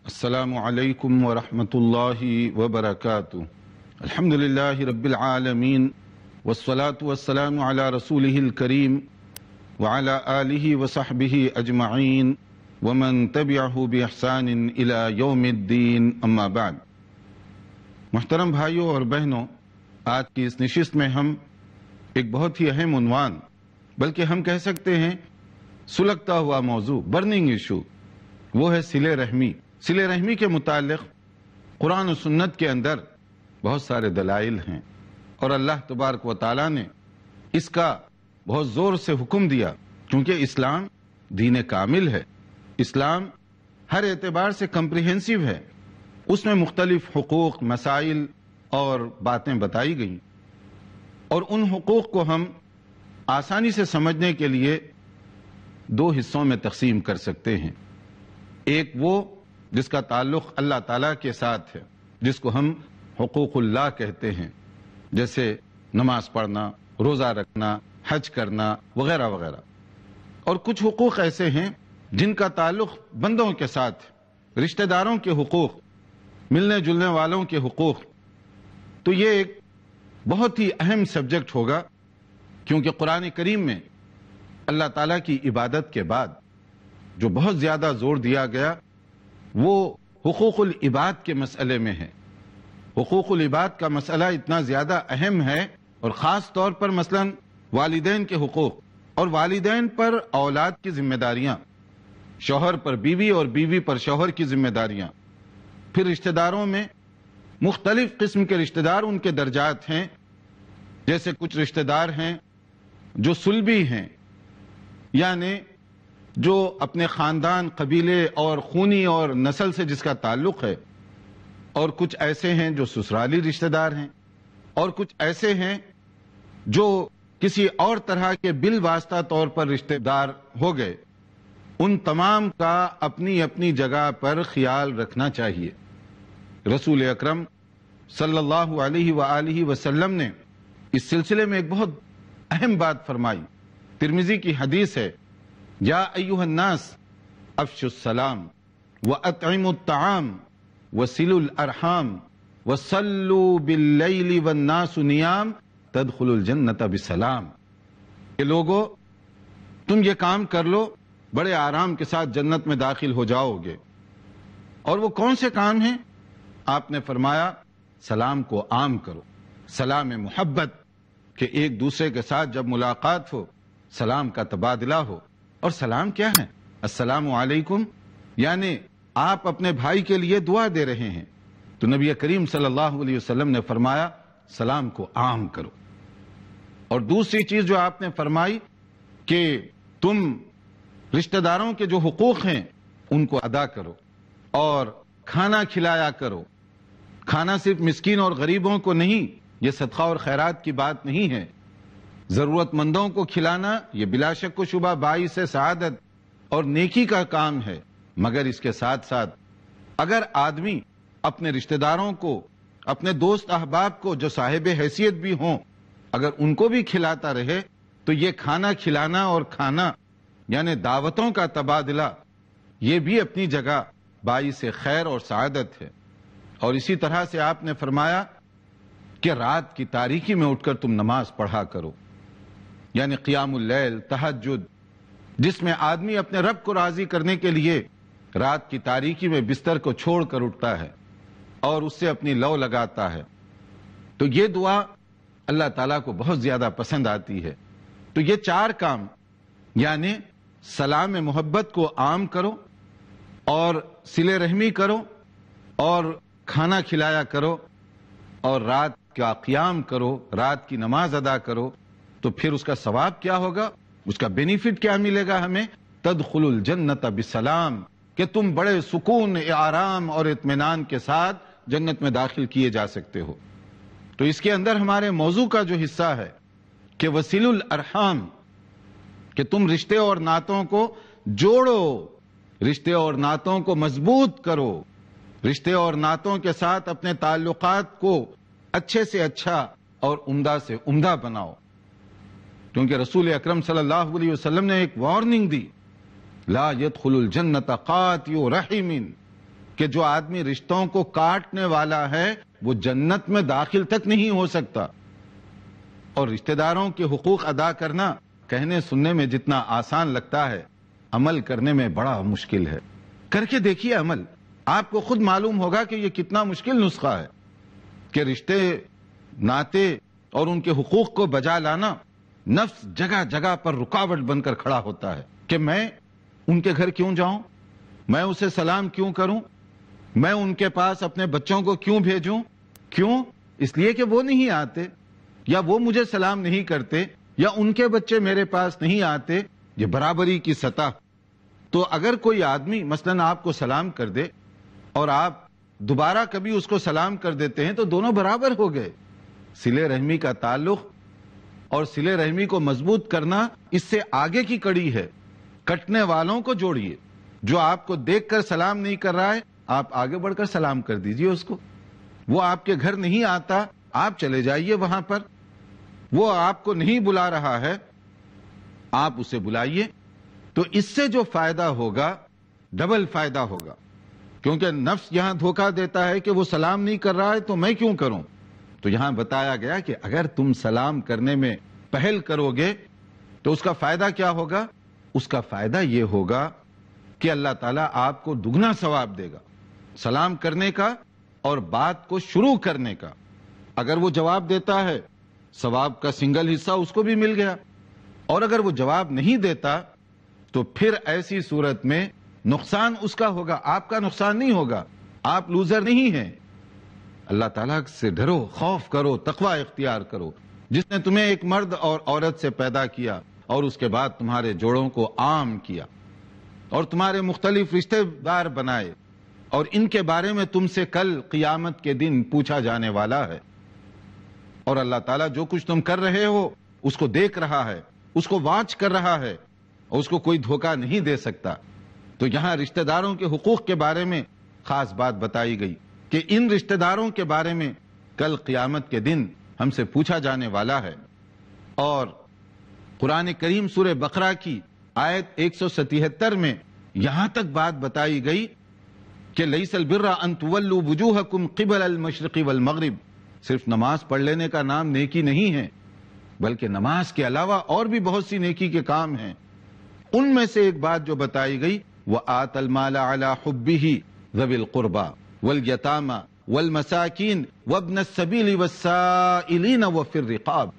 السلام علیکم ورحمۃ اللہ وبرکاتہ۔ الحمد للہ رب العالمین والصلاة والسلام علی رسولہ الکریم وعلی آلہ وصحبہ اجمعین ومن تبعہ بإحسان الی یوم الدین، اما بعد۔ محترم بھائیوں اور بہنوں، آج کی اس نشست میں ہم ایک بہت ہی اہم عنوان، بلکہ ہم کہہ سکتے ہیں سلگتا ہوا موضوع، برننگ ایشو، وہ ہے صلہ رحمی۔ صلہ رحمی کے متعلق قرآن و سنت کے اندر بہت سارے دلائل ہیں، اور اللہ تبارک و تعالیٰ نے اس کا بہت زور سے حکم دیا، کیونکہ اسلام دین کامل ہے، اسلام ہر اعتبار سے کمپریہنسو ہے، اس میں مختلف حقوق، مسائل اور باتیں بتائی گئیں، اور ان حقوق کو ہم آسانی سے سمجھنے کے لیے دو حصوں میں تقسیم کر سکتے ہیں۔ ایک وہ جس کا تعلق اللہ تعالیٰ کے ساتھ ہے، جس کو ہم حقوق اللہ کہتے ہیں، جیسے نماز پڑھنا، روزہ رکھنا، حج کرنا وغیرہ وغیرہ، اور کچھ حقوق ایسے ہیں جن کا تعلق بندوں کے ساتھ، رشتہ داروں کے حقوق، ملنے جلنے والوں کے حقوق۔ تو یہ ایک بہت ہی اہم سبجیکٹ ہوگا، کیونکہ قرآن کریم میں اللہ تعالیٰ کی عبادت کے بعد جو بہت زیادہ زور دیا گیا وہ حقوق العباد کے مسئلے میں ہے۔ حقوق العباد کا مسئلہ اتنا زیادہ اہم ہے، اور خاص طور پر مثلا والدین کے حقوق، اور والدین پر اولاد کی ذمہ داریاں، شوہر پر بیوی اور بیوی پر شوہر کی ذمہ داریاں، پھر رشتہ داروں میں مختلف قسم کے رشتہ دار، ان کے درجات ہیں، جیسے کچھ رشتہ دار ہیں جو صلبی ہیں، یعنی جو اپنے خاندان، قبیلے اور خونی اور نسل سے جس کا تعلق ہے، اور کچھ ایسے ہیں جو سسرالی رشتہ دار ہیں، اور کچھ ایسے ہیں جو کسی اور طرح کے بالواسطہ طور پر رشتہ دار ہو گئے۔ ان تمام کا اپنی اپنی جگہ پر خیال رکھنا چاہیے۔ رسول اکرم صلی اللہ علیہ وآلہ وسلم نے اس سلسلے میں ایک بہت اہم بات فرمائی۔ ترمذی کی حدیث ہے، یا ایھا الناس افشوا السلام واطعموا الطعام وصلوا الارحام وصلوا باللیل والناس نیام تدخلوا الجنۃ بسلام۔ کہ لوگو، تم یہ کام کر لو، بڑے آرام کے ساتھ جنت میں داخل ہو جاؤ گے۔ اور وہ کون سے کام ہیں؟ آپ نے فرمایا، سلام کو عام کرو، سلام محبت، کہ ایک دوسرے کے ساتھ جب ملاقات ہو سلام کا تبادلہ ہو۔ اور سلام کیا ہے؟ السلام علیکم، یعنی آپ اپنے بھائی کے لیے دعا دے رہے ہیں، تو نبی کریم صلی اللہ علیہ وسلم نے فرمایا سلام کو عام کرو۔ اور دوسری چیز جو آپ نے فرمائی کہ تم رشتہ داروں کے جو حقوق ہیں ان کو ادا کرو، اور کھانا کھلایا کرو۔ کھانا صرف مسکین اور غریبوں کو نہیں، یہ صدقہ اور خیرات کی بات نہیں ہے، ضرورت مندوں کو کھلانا یہ بلا شک و شبہ باعث سعادت اور نیکی کا کام ہے، مگر اس کے ساتھ ساتھ اگر آدمی اپنے رشتہ داروں کو، اپنے دوست احباب کو جو صاحب حیثیت بھی ہوں، اگر ان کو بھی کھلاتا رہے، تو یہ کھانا کھلانا اور کھانا یعنی دعوتوں کا تبادلہ، یہ بھی اپنی جگہ باعث خیر اور سعادت ہے۔ اور اسی طرح سے آپ نے فرمایا کہ رات کی تاریکی میں اٹھ کر تم نماز پڑھا کرو، یعنی قیام اللیل، تہجد، جس میں آدمی اپنے رب کو راضی کرنے کے لیے رات کی تاریکی میں بستر کو چھوڑ کر اٹھتا ہے اور اس سے اپنی لو لگاتا ہے، تو یہ دعا اللہ تعالیٰ کو بہت زیادہ پسند آتی ہے۔ تو یہ چار کام، یعنی سلام محبت کو عام کرو، اور صلہ رحمی کرو، اور کھانا کھلایا کرو، اور رات کا قیام کرو، رات کی نماز ادا کرو، تو پھر اس کا ثواب کیا ہوگا، اس کا بینیفٹ کیا ملے گا ہمیں؟ تدخل الجنت بسلام، کہ تم بڑے سکون، آرام اور اطمینان کے ساتھ جنت میں داخل کیے جا سکتے ہو۔ تو اس کے اندر ہمارے موضوع کا جو حصہ ہے کہ وصلوا الارحام، کہ تم رشتے اور ناتوں کو جوڑو، رشتے اور ناتوں کو مضبوط کرو، رشتے اور ناتوں کے ساتھ اپنے تعلقات کو اچھے سے اچھا اور عمدہ سے عمدہ بناؤ۔ کیونکہ رسول اکرم صلی اللہ علیہ وسلم نے ایک وارننگ دی، لا يدخل الجنت قاطع رحم، کہ جو آدمی رشتوں کو کاٹنے والا ہے وہ جنت میں داخل تک نہیں ہو سکتا. اور رشتہ داروں کے حقوق ادا کرنا کہنے سننے میں جتنا آسان لگتا ہے، عمل کرنے میں بڑا مشکل ہے. کر کے دیکھیے عمل، آپ کو خود معلوم ہوگا کہ یہ کتنا مشکل نسخہ ہے کہ رشتے ناتے اور ان کے حقوق کو بجا لانا نفس جگہ جگہ پر رکاوٹ بن کر کھڑا ہوتا ہے کہ میں ان کے گھر کیوں جاؤں، میں اسے سلام کیوں کروں، میں ان کے پاس اپنے بچوں کو کیوں بھیجوں. کیوں؟ اس لیے کہ وہ نہیں آتے، یا وہ مجھے سلام نہیں کرتے، یا ان کے بچے میرے پاس نہیں آتے. یہ برابری کی سطح. تو اگر کوئی آدمی مثلاً آپ کو سلام کر دے اور آپ دوبارہ کبھی اس کو سلام کر دیتے ہیں تو دونوں برابر ہو گئے. صلہ رحمی کا تعلق اور صلہ رحمی کو مضبوط کرنا اس سے آگے کی کڑی ہے. کٹنے والوں کو جوڑیے. جو آپ کو دیکھ کر سلام نہیں کر رہا ہے آپ آگے بڑھ کر سلام کر دیجئے اس کو. وہ آپ کے گھر نہیں آتا، آپ چلے جائیے وہاں پر. وہ آپ کو نہیں بلا رہا ہے، آپ اسے بلائیے. تو اس سے جو فائدہ ہوگا ڈبل فائدہ ہوگا. کیونکہ نفس یہاں دھوکہ دیتا ہے کہ وہ سلام نہیں کر رہا ہے تو میں کیوں کروں. تو یہاں بتایا گیا کہ اگر تم سلام کرنے میں پہل کرو گے تو اس کا فائدہ کیا ہوگا؟ اس کا فائدہ یہ ہوگا کہ اللہ تعالیٰ آپ کو دگنا ثواب دے گا سلام کرنے کا اور بات کو شروع کرنے کا. اگر وہ جواب دیتا ہے ثواب کا سنگل حصہ اس کو بھی مل گیا، اور اگر وہ جواب نہیں دیتا تو پھر ایسی صورت میں نقصان اس کا ہوگا، آپ کا نقصان نہیں ہوگا. آپ لوزر نہیں ہیں. اللہ تعالیٰ سے ڈرو، خوف کرو، تقوی اختیار کرو. جس نے تمہیں ایک مرد اور عورت سے پیدا کیا اور اس کے بعد تمہارے جوڑوں کو عام کیا اور تمہارے مختلف رشتے دار بنائے، اور ان کے بارے میں تم سے کل قیامت کے دن پوچھا جانے والا ہے. اور اللہ تعالیٰ جو کچھ تم کر رہے ہو اس کو دیکھ رہا ہے، اس کو واچ کر رہا ہے، اور اس کو کوئی دھوکہ نہیں دے سکتا. تو یہاں رشتہ داروں کے حقوق کے بارے میں خاص بات بتائی گئی کہ ان رشتہ داروں کے بارے میں کل قیامت کے دن ہم سے پوچھا جانے والا ہے. اور قرآن کریم سورہ بقرہ کی آیت 177 میں یہاں تک بات بتائی گئی کہ لیس البر ان تولوا وجوہکم قبل المشرق والمغرب. صرف نماز پڑھ لینے کا نام نیکی نہیں ہے، بلکہ نماز کے علاوہ اور بھی بہت سی نیکی کے کام ہیں. ان میں سے ایک بات جو بتائی گئی وَآتَ الْمَالَ عَلَى حُبِّهِ ذَوِي الْقُرْبَى وَالْيَتَامَى وَالْمَسَاكِينِ وَابْنَ السَّبِيلِ وَالسَّائِلِينَ وَفِي الرِّقَابِ،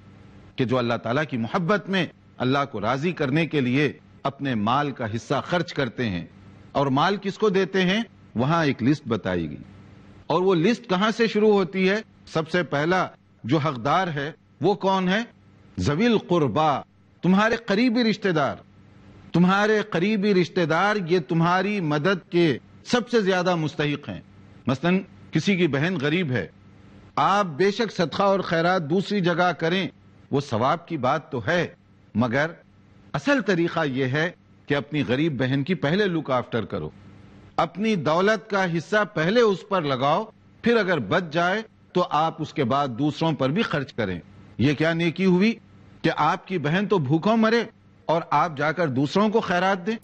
کہ جو اللہ تعالیٰ کی محبت میں اللہ کو راضی کرنے کے لیے اپنے مال کا حصہ خرچ کرتے ہیں. اور مال کس کو دیتے ہیں؟ وہاں ایک لسٹ بتائی گئی. اور وہ لسٹ کہاں سے شروع ہوتی ہے؟ سب سے پہلا جو حقدار ہے وہ کون ہے؟ ذوی القربا، تمہارے قریبی رشتہ دار. تمہارے قریبی رشتہ دار یہ تمہاری مدد کے سب سے زیادہ مستحق ہیں. مثلا کسی کی بہن غریب ہے، آپ بے شک صدقہ اور خیرات دوسری جگہ کریں، وہ ثواب کی بات تو ہے، مگر اصل طریقہ یہ ہے کہ اپنی غریب بہن کی پہلے لک آفٹر کرو. اپنی دولت کا حصہ پہلے اس پر لگاؤ، پھر اگر بچ جائے تو آپ اس کے بعد دوسروں پر بھی خرچ کریں. یہ کیا نیکی ہوئی کہ آپ کی بہن تو بھوکوں مرے اور آپ جا کر دوسروں کو خیرات دیں،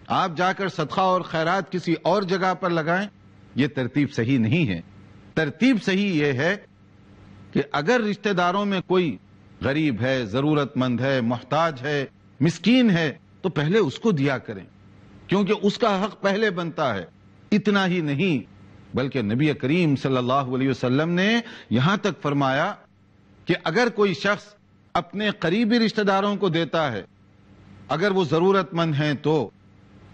آپ جا کر صدقہ اور خیرات کسی اور جگہ پر لگائیں. یہ ترتیب صحیح نہیں ہے. ترتیب صحیح یہ ہے کہ اگر رشتہ داروں میں کوئی غریب ہے، ضرورت مند ہے، محتاج ہے، مسکین ہے تو پہلے اس کو دیا کریں، کیونکہ اس کا حق پہلے بنتا ہے. اتنا ہی نہیں بلکہ نبی کریم صلی اللہ علیہ وسلم نے یہاں تک فرمایا کہ اگر کوئی شخص اپنے قریبی رشتہ داروں کو دیتا ہے، اگر وہ ضرورت مند ہیں تو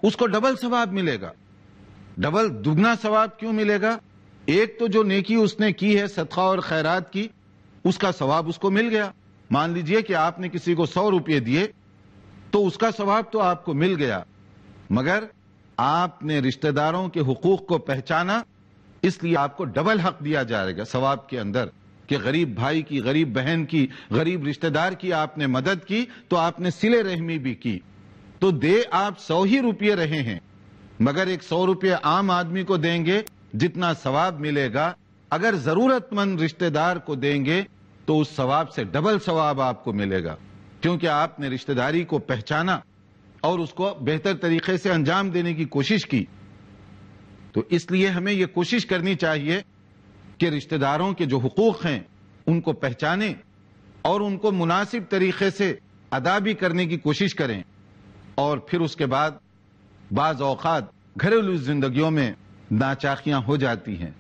اس کو ڈبل ثواب ملے گا. ڈبل دگنا ثواب کیوں ملے گا؟ ایک تو جو نیکی اس نے کی ہے صدقہ اور خیرات کی، اس کا ثواب اس کو مل گیا. مان لیجئے کہ آپ نے کسی کو 100 روپے دیے تو اس کا ثواب تو آپ کو مل گیا، مگر آپ نے رشتہ داروں کے حقوق کو پہچانا، اس لیے آپ کو ڈبل حق دیا جائے گا ثواب کے اندر کہ غریب بھائی کی، غریب بہن کی، غریب رشتہ دار کی آپ نے مدد کی تو آپ نے صلہ رحمی بھی کی. تو دے آپ 100 ہی روپے رہے ہیں، مگر ایک 100 روپے عام آدمی کو دیں گے جتنا ثواب ملے گا، اگر ضرورت مند رشتہ دار کو دیں گے تو اس ثواب سے ڈبل ثواب آپ کو ملے گا، کیونکہ آپ نے رشتہ داری کو پہچانا اور اس کو بہتر طریقے سے انجام دینے کی کوشش کی. تو اس لیے ہمیں یہ کوشش کرنی چاہیے کہ رشتہ داروں کے جو حقوق ہیں ان کو پہچانیں اور ان کو مناسب طریقے سے ادا بھی کرنے کی کوشش کریں. اور پھر اس کے بعد بعض اوقات گھریلو زندگیوں میں ناچاکیاں ہو جاتی ہیں،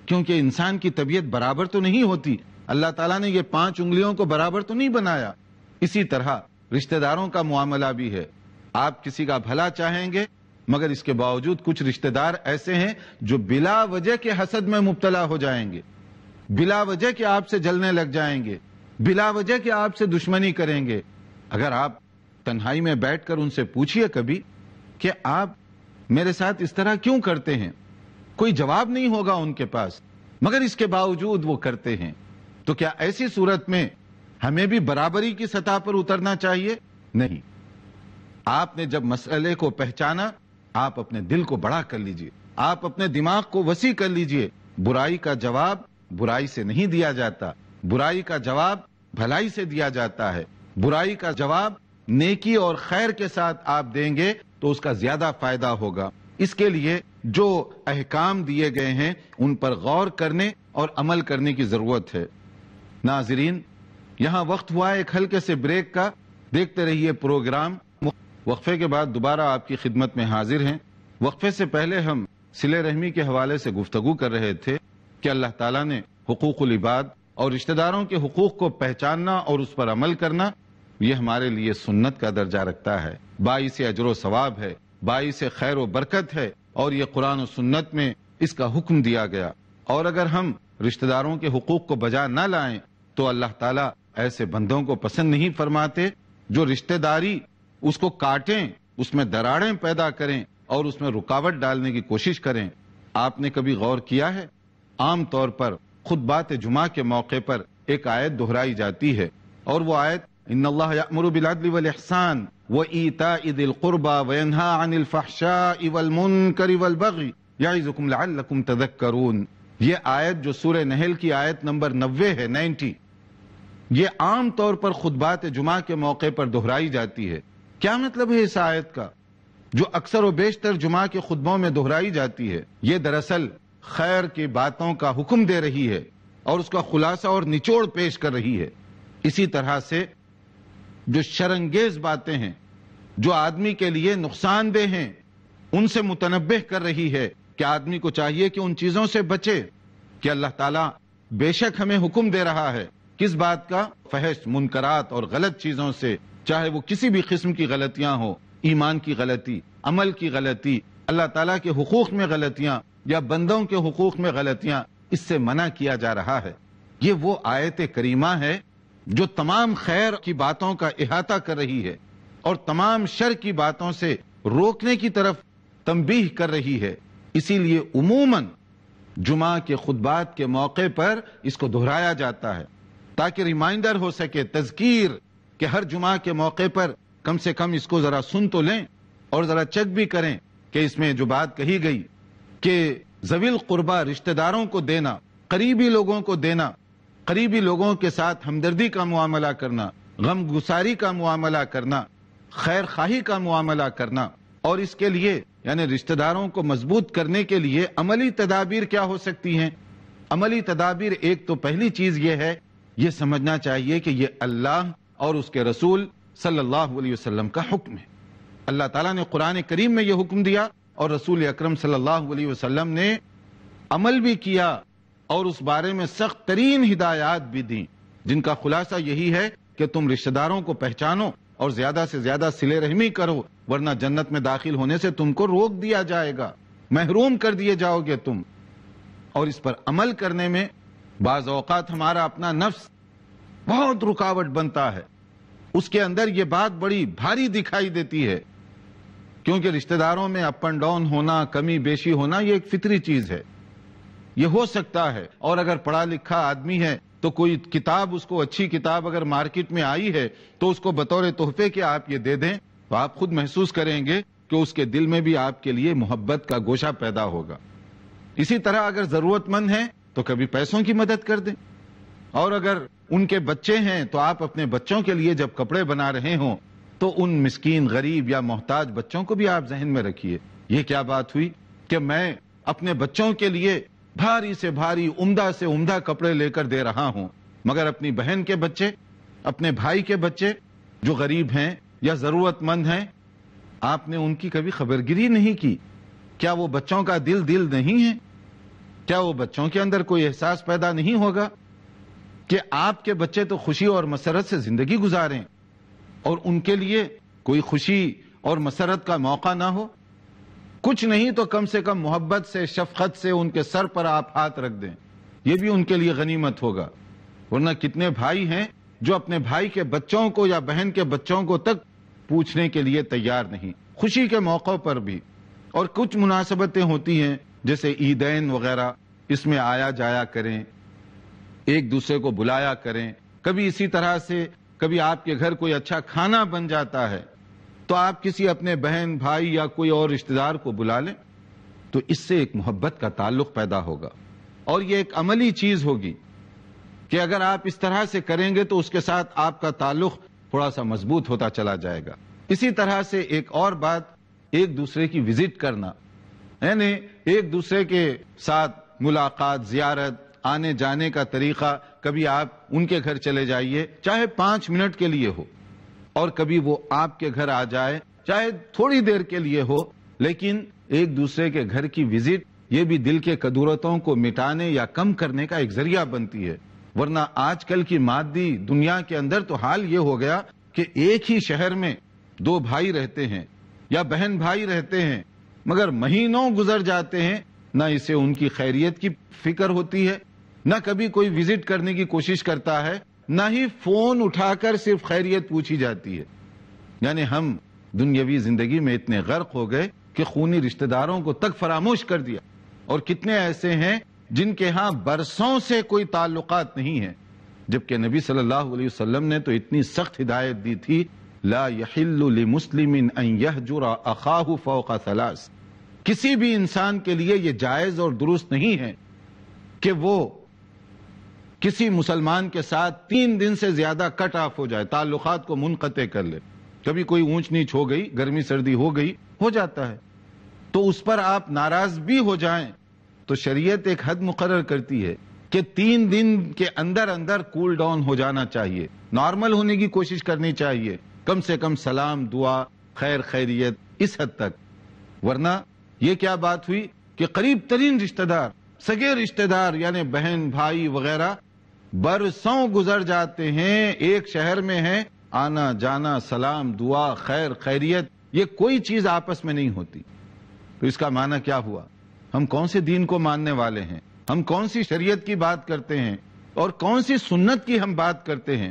کیونکہ انسان کی طبیعت برابر تو نہیں ہوتی. اللہ تعالیٰ نے یہ 5 انگلیوں کو برابر تو نہیں بنایا. اسی طرح رشتہ داروں کا معاملہ بھی ہے. آپ کسی کا بھلا چاہیں گے، مگر اس کے باوجود کچھ رشتہ دار ایسے ہیں جو بلا وجہ کے حسد میں مبتلا ہو جائیں گے، بلا وجہ کہ آپ سے جلنے لگ جائیں گے، بلا وجہ کہ آپ سے دشمنی کریں گے. اگر آپ تنہائی میں بیٹھ کر ان سے پوچھئے کبھی کہ آپ میرے ساتھ اس طرح کیوں کرتے ہیں، کوئی جواب نہیں ہوگا ان کے پاس، مگر اس کے باوجود وہ کرتے ہیں. تو کیا ایسی صورت میں ہمیں بھی برابری کی سطح پر اترنا چاہیے؟ نہیں. آپ نے جب مسئلے کو پہچانا، آپ اپنے دل کو بڑا کر لیجئے، آپ اپنے دماغ کو وسیع کر لیجئے. برائی کا جواب برائی سے نہیں دیا جاتا، برائی کا جواب بھلائی سے دیا جاتا ہے. برائی کا جواب نیکی اور خیر کے ساتھ آپ دیں گے تو اس کا زیادہ فائدہ ہوگا. اس کے لیے جو احکام دیے گئے ہیں ان پر غور کرنے اور عمل کرنے کی ضرورت ہے. ناظرین، یہاں وقت ہوا ہے ایک ہلکے سے بریک کا. دیکھتے رہیے پروگرام. وقفے کے بعد دوبارہ آپ کی خدمت میں حاضر ہیں. وقفے سے پہلے ہم صلہ رحمی کے حوالے سے گفتگو کر رہے تھے کہ اللہ تعالیٰ نے حقوق العباد اور رشتہ داروں کے حقوق کو پہچاننا اور اس پر عمل کرنا یہ ہمارے لیے سنت کا درجہ رکھتا ہے، باعث اجر و ثواب ہے، باعث خیر و برکت ہے، اور یہ قرآن و سنت میں اس کا حکم دیا گیا. اور اگر ہم رشتہ داروں کے حقوق کو بجا نہ لائیں تو اللہ تعالیٰ ایسے بندوں کو پسند نہیں فرماتے جو رشتہ داری اس کو کاٹیں، اس میں دراڑیں پیدا کریں اور اس میں رکاوٹ ڈالنے کی کوشش کریں. آپ نے کبھی غور کیا ہے؟ عام طور پر خطبات جمعہ کے موقع پر ایک آیت دہرائی جاتی ہے، اور وہ آیت ان اللہ یأمر بالعدل والاحسان وایتاء ذی القربى وینہی عن الفحشاء والمنکر والبغی یعظکم لعلکم تذکرون. یہ آیت جو سورہ نحل کی آیت نمبر 90 ہے، 90، یہ عام طور پر خطبات جمعہ کے موقع پر دہرائی جاتی ہے. کیا مطلب ہے اس آیت کا جو اکثر و بیشتر جمعہ کے خطبوں میں دہرائی جاتی ہے؟ یہ دراصل خیر کی باتوں کا حکم دے رہی ہے اور اس کا خلاصہ اور نچوڑ پیش کر رہی ہے. اسی طرح سے جو شرانگیز باتیں ہیں، جو آدمی کے لیے نقصان دہ ہیں، ان سے متنبہ کر رہی ہے کہ آدمی کو چاہیے کہ ان چیزوں سے بچے. کہ اللہ تعالیٰ بے شک ہمیں حکم دے رہا ہے کس بات کا؟ فحش، منکرات اور غلط چیزوں سے، چاہے وہ کسی بھی قسم کی غلطیاں ہوں، ایمان کی غلطی، عمل کی غلطی، اللہ تعالیٰ کے حقوق میں غلطیاں یا بندوں کے حقوق میں غلطیاں، اس سے منع کیا جا رہا ہے. یہ وہ آیت کریمہ ہے جو تمام خیر کی باتوں کا احاطہ کر رہی ہے اور تمام شر کی باتوں سے روکنے کی طرف تنبیہ کر رہی ہے. اسی لیے عموماً جمعہ کے خطبات کے موقع پر اس کو دہرایا جاتا ہے تاکہ ریمائنڈر ہو سکے، تذکیر، کہ ہر جمعہ کے موقع پر کم سے کم اس کو ذرا سن تو لیں اور ذرا چیک بھی کریں کہ اس میں جو بات کہی گئی کہ ذوی القربہ، رشتہ داروں کو دینا، قریبی لوگوں کو دینا، قریبی لوگوں کے ساتھ ہمدردی کا معاملہ کرنا، غم گساری کا معاملہ کرنا، خیر خواہی کا معاملہ کرنا، اور اس کے لیے یعنی رشتہ داروں کو مضبوط کرنے کے لیے عملی تدابیر کیا ہو سکتی ہیں؟ عملی تدابیر، ایک تو پہلی چیز یہ ہے، یہ سمجھنا چاہیے کہ یہ اللہ اور اس کے رسول صلی اللہ علیہ وسلم کا حکم ہے. اللہ تعالیٰ نے قرآن کریم میں یہ حکم دیا اور رسول اکرم صلی اللہ علیہ وسلم نے عمل بھی کیا اور اس بارے میں سخت ترین ہدایات بھی دیں، جن کا خلاصہ یہی ہے کہ تم رشتہ داروں کو پہچانو اور زیادہ سے زیادہ صلہ رحمی کرو، ورنہ جنت میں داخل ہونے سے تم کو روک دیا جائے گا، محروم کر دیے جاؤ گے تم. اور اس پر عمل کرنے میں بعض اوقات ہمارا اپنا نفس بہت رکاوٹ بنتا ہے، اس کے اندر یہ بات بڑی بھاری دکھائی دیتی ہے، کیونکہ رشتہ داروں میں اپ اینڈ ڈاؤن ہونا، کمی بیشی ہونا، یہ ایک فطری چیز ہے، یہ ہو سکتا ہے. اور اگر پڑھا لکھا آدمی ہے تو کوئی کتاب، اس کو اچھی کتاب اگر مارکیٹ میں آئی ہے تو اس کو بطور تحفے کے آپ یہ دے دیں تو آپ خود محسوس کریں گے کہ اس کے دل میں بھی آپ کے لیے محبت کا گوشہ پیدا ہوگا. اسی طرح اگر ضرورت مند ہیں تو کبھی پیسوں کی مدد کر دیں، اور اگر ان کے بچے ہیں تو آپ اپنے بچوں کے لیے جب کپڑے بنا رہے ہوں تو ان مسکین، غریب یا محتاج بچوں کو بھی آپ ذہن میں رکھیے. یہ کیا بات ہوئی کہ میں اپنے بچوں کے لیے بھاری سے بھاری عمدہ سے عمدہ کپڑے لے کر دے رہا ہوں، مگر اپنی بہن کے بچے، اپنے بھائی کے بچے جو غریب ہیں یا ضرورت مند ہیں، آپ نے ان کی کبھی خبرگیری نہیں کی؟ کیا وہ بچوں کا دل نہیں ہے؟ کیا وہ بچوں کے اندر کوئی احساس پیدا نہیں ہوگا کہ آپ کے بچے تو خوشی اور مسرت سے زندگی گزاریں اور ان کے لیے کوئی خوشی اور مسرت کا موقع نہ ہو؟ کچھ نہیں تو کم سے کم محبت سے، شفقت سے ان کے سر پر آپ ہاتھ رکھ دیں، یہ بھی ان کے لیے غنیمت ہوگا۔ ورنہ کتنے بھائی ہیں جو اپنے بھائی کے بچوں کو یا بہن کے بچوں کو تک پوچھنے کے لیے تیار نہیں، خوشی کے موقع پر بھی۔ اور کچھ مناسبتیں ہوتی ہیں جیسے عیدین وغیرہ، اس میں آیا جایا کریں، ایک دوسرے کو بلایا کریں۔ کبھی اسی طرح سے کبھی آپ کے گھر کوئی اچھا کھانا بن جاتا ہے تو آپ کسی اپنے بہن بھائی یا کوئی اور رشتہ دار کو بلا لیں، تو اس سے ایک محبت کا تعلق پیدا ہوگا، اور یہ ایک عملی چیز ہوگی کہ اگر آپ اس طرح سے کریں گے تو اس کے ساتھ آپ کا تعلق تھوڑا سا مضبوط ہوتا چلا جائے گا۔ اسی طرح سے ایک اور بات، ایک دوسرے کی وزٹ کرنا، یعنی ایک دوسرے کے ساتھ ملاقات، زیارت، آنے جانے کا طریقہ، کبھی آپ ان کے گھر چلے جائیے چاہے 5 منٹ کے لیے ہو، اور کبھی وہ آپ کے گھر آ جائے چاہے تھوڑی دیر کے لیے ہو، لیکن ایک دوسرے کے گھر کی وزٹ یہ بھی دل کے کدورتوں کو مٹانے یا کم کرنے کا ایک ذریعہ بنتی ہے۔ ورنہ آج کل کی مادی دنیا کے اندر تو حال یہ ہو گیا کہ ایک ہی شہر میں 2 بھائی رہتے ہیں یا بہن بھائی رہتے ہیں، مگر مہینوں گزر جاتے ہیں، نہ اسے ان کی خیریت کی فکر ہوتی ہے، نہ کبھی کوئی وزٹ کرنے کی کوشش کرتا ہے، نہ ہی فون اٹھا کر صرف خیریت پوچھی جاتی ہے۔ یعنی ہم دنیاوی زندگی میں اتنے غرق ہو گئے کہ خونی رشتہ داروں کو تک فراموش کر دیا، اور کتنے ایسے ہیں جن کے ہاں برسوں سے کوئی تعلقات نہیں ہیں، جبکہ نبی صلی اللہ علیہ وسلم نے تو اتنی سخت ہدایت دی تھی، لا يحل لمسلم ان يهجر اخاه فوق 3۔ کسی بھی انسان کے لیے یہ جائز اور درست نہیں ہے کہ وہ کسی مسلمان کے ساتھ 3 دن سے زیادہ کٹ آف ہو جائے، تعلقات کو منقطع کر لے۔ کبھی کوئی اونچ نیچ ہو گئی، گرمی سردی ہو گئی، ہو جاتا ہے، تو اس پر آپ ناراض بھی ہو جائیں تو شریعت ایک حد مقرر کرتی ہے کہ 3 دن کے اندر اندر کول ڈاؤن ہو جانا چاہیے، نارمل ہونے کی کوشش کرنی چاہیے، کم سے کم سلام، دعا، خیر خیریت، اس حد تک۔ ورنہ یہ کیا بات ہوئی کہ قریب ترین رشتہ دار، سگے رشتہ دار یعنی بہن بھائی وغیرہ برسوں گزر جاتے ہیں، ایک شہر میں ہیں، آنا جانا، سلام، دعا، خیر خیریت، یہ کوئی چیز آپس میں نہیں ہوتی۔ تو اس کا معنی کیا ہوا؟ ہم کون سے دین کو ماننے والے ہیں؟ ہم کون سی شریعت کی بات کرتے ہیں اور کون سی سنت کی ہم بات کرتے ہیں؟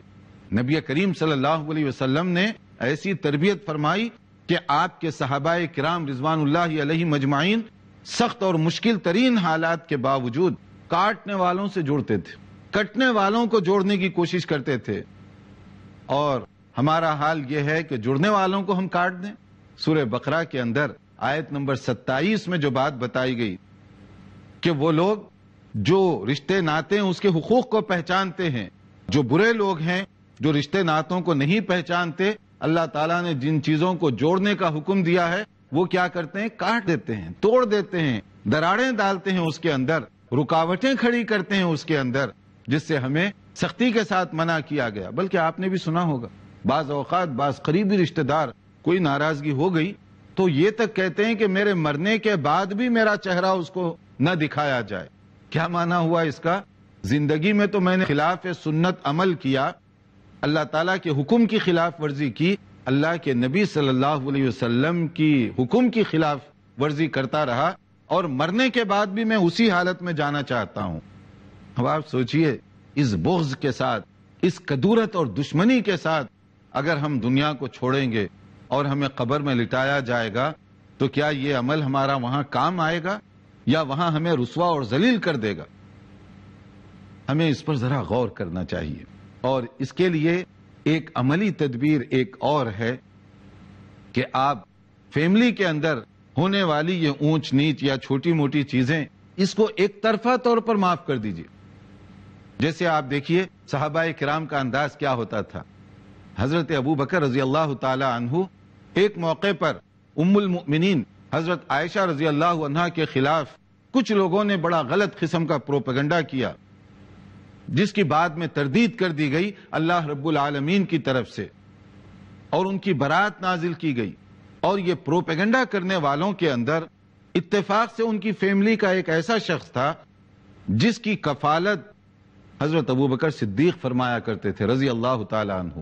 نبی کریم صلی اللہ علیہ وسلم نے ایسی تربیت فرمائی کہ آپ کے صحابہ کرام رضوان اللہ علیہ مجمعین سخت اور مشکل ترین حالات کے باوجود کاٹنے والوں سے جڑتے تھے، کٹنے والوں کو جوڑنے کی کوشش کرتے تھے، اور ہمارا حال یہ ہے کہ جڑنے والوں کو ہم کاٹ دیں۔ سورہ بقرہ کے اندر آیت نمبر 27 میں جو بات بتائی گئی کہ وہ لوگ جو رشتے ناتے ہیں اس کے حقوق کو پہچانتے ہیں، جو برے لوگ ہیں جو رشتے ناتوں کو نہیں پہچانتے، اللہ تعالیٰ نے جن چیزوں کو جوڑنے کا حکم دیا ہے وہ کیا کرتے ہیں؟ کاٹ دیتے ہیں، توڑ دیتے ہیں، دراڑیں ڈالتے ہیں اس کے اندر، رکاوٹیں کھڑی کرتے ہیں اس کے اندر، جس سے ہمیں سختی کے ساتھ منع کیا گیا۔ بلکہ آپ نے بھی سنا ہوگا بعض اوقات بعض قریبی رشتہ دار کوئی ناراضگی ہو گئی تو یہ تک کہتے ہیں کہ میرے مرنے کے بعد بھی میرا چہرہ اس کو نہ دکھایا جائے۔ کیا معنی ہوا اس کا؟ زندگی میں تو میں نے خلاف سنت عمل کیا، اللہ تعالیٰ کے حکم کی خلاف ورزی کی، اللہ کے نبی صلی اللہ علیہ وسلم کی حکم کی خلاف ورزی کرتا رہا، اور مرنے کے بعد بھی میں اسی حالت میں جانا چاہتا ہوں۔ اب آپ سوچئے اس بغض کے ساتھ، اس کدورت اور دشمنی کے ساتھ اگر ہم دنیا کو چھوڑیں گے اور ہمیں قبر میں لٹایا جائے گا تو کیا یہ عمل ہمارا وہاں کام آئے گا یا وہاں ہمیں رسوا اور ذلیل کر دے گا؟ ہمیں اس پر ذرا غور کرنا چاہیے، اور اس کے لیے ایک عملی تدبیر ایک اور ہے کہ آپ فیملی کے اندر ہونے والی یہ اونچ نیچ یا چھوٹی موٹی چیزیں اس کو ایک طرفہ طور پر معاف کر دیجئے۔ جیسے آپ دیکھیے صحابہ کرام کا انداز کیا ہوتا تھا۔ حضرت ابو بکر رضی اللہ تعالی عنہ ایک موقع پر ام المؤمنین حضرت عائشہ رضی اللہ عنہا کے خلاف کچھ لوگوں نے بڑا غلط قسم کا پروپیگنڈا کیا جس کی بعد میں تردید کر دی گئی اللہ رب العالمین کی طرف سے اور ان کی برات نازل کی گئی. اور یہ پروپیگنڈا کرنے والوں کے اندر اتفاق سے ان کی فیملی کا ایک ایسا شخص تھا جس کی کفالت حضرت ابوبکر صدیق فرمایا کرتے تھے رضی اللہ تعالی عنہ.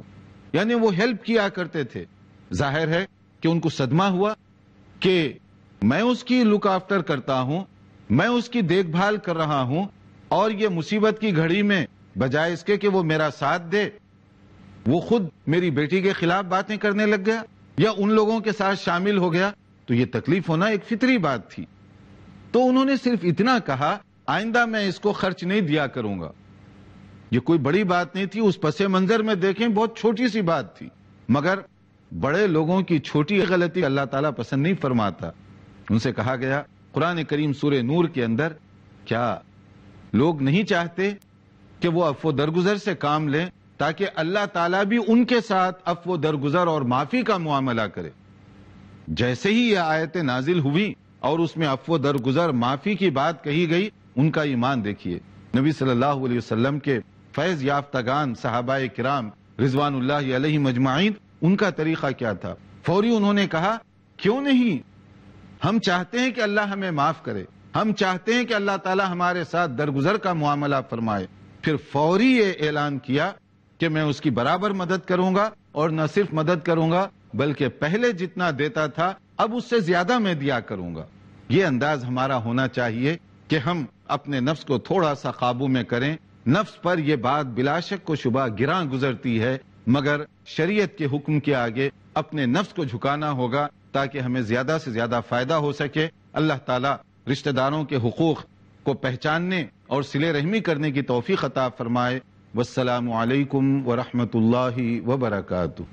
یعنی وہ ہیلپ کیا کرتے تھے. ظاہر ہے کہ ان کو صدمہ ہوا کہ میں اس کی لک آفٹر کرتا ہوں, میں اس کی دیکھ بھال کر رہا ہوں, اور یہ مصیبت کی گھڑی میں بجائے اس کے کہ وہ میرا ساتھ دے وہ خود میری بیٹی کے خلاف باتیں کرنے لگ گیا یا ان لوگوں کے ساتھ شامل ہو گیا. تو یہ تکلیف ہونا ایک فطری بات تھی. تو انہوں نے صرف اتنا کہا آئندہ میں اس کو خرچ نہیں دیا کروں گا. یہ کوئی بڑی بات نہیں تھی, اس پس منظر میں دیکھیں بہت چھوٹی سی بات تھی, مگر بڑے لوگوں کی چھوٹی غلطی اللہ تعالیٰ پسند نہیں فرماتا. ان سے کہا گیا قرآن کریم سورہ نور کے اندر, کیا لوگ نہیں چاہتے کہ وہ عفو درگزر سے کام لیں تاکہ اللہ تعالیٰ بھی ان کے ساتھ عفو درگزر اور معافی کا معاملہ کرے. جیسے ہی یہ آیتیں نازل ہوئی اور اس میں عفو درگزر معافی کی بات کہی گئی, ان کا ایمان دیکھیے. نبی صلی اللہ علیہ وسلم کے فیض یافتگان صحابہ کرام رضوان اللہ علیہ مجمعین, ان کا طریقہ کیا تھا؟ فوری انہوں نے کہا کیوں نہیں, ہم چاہتے ہیں کہ اللہ ہمیں معاف کرے, ہم چاہتے ہیں کہ اللہ تعالیٰ ہمارے ساتھ درگزر کا معاملہ فرمائے. پھر فوری یہ اعلان کیا کہ میں اس کی برابر مدد کروں گا, اور نہ صرف مدد کروں گا بلکہ پہلے جتنا دیتا تھا اب اس سے زیادہ میں دیا کروں گا. یہ انداز ہمارا ہونا چاہیے کہ ہم اپنے نفس کو تھوڑا سا قابو میں کریں. نفس پر یہ بات بلا شک و شبہ گراں گزرتی ہے, مگر شریعت کے حکم کے آگے اپنے نفس کو جھکانا ہوگا تاکہ ہمیں زیادہ سے زیادہ فائدہ ہو سکے. اللہ تعالیٰ رشتہ داروں کے حقوق کو پہچاننے اور صلہ رحمی کرنے کی توفیق عطا فرمائے. والسلام علیکم ورحمۃ اللہ وبرکاتہ.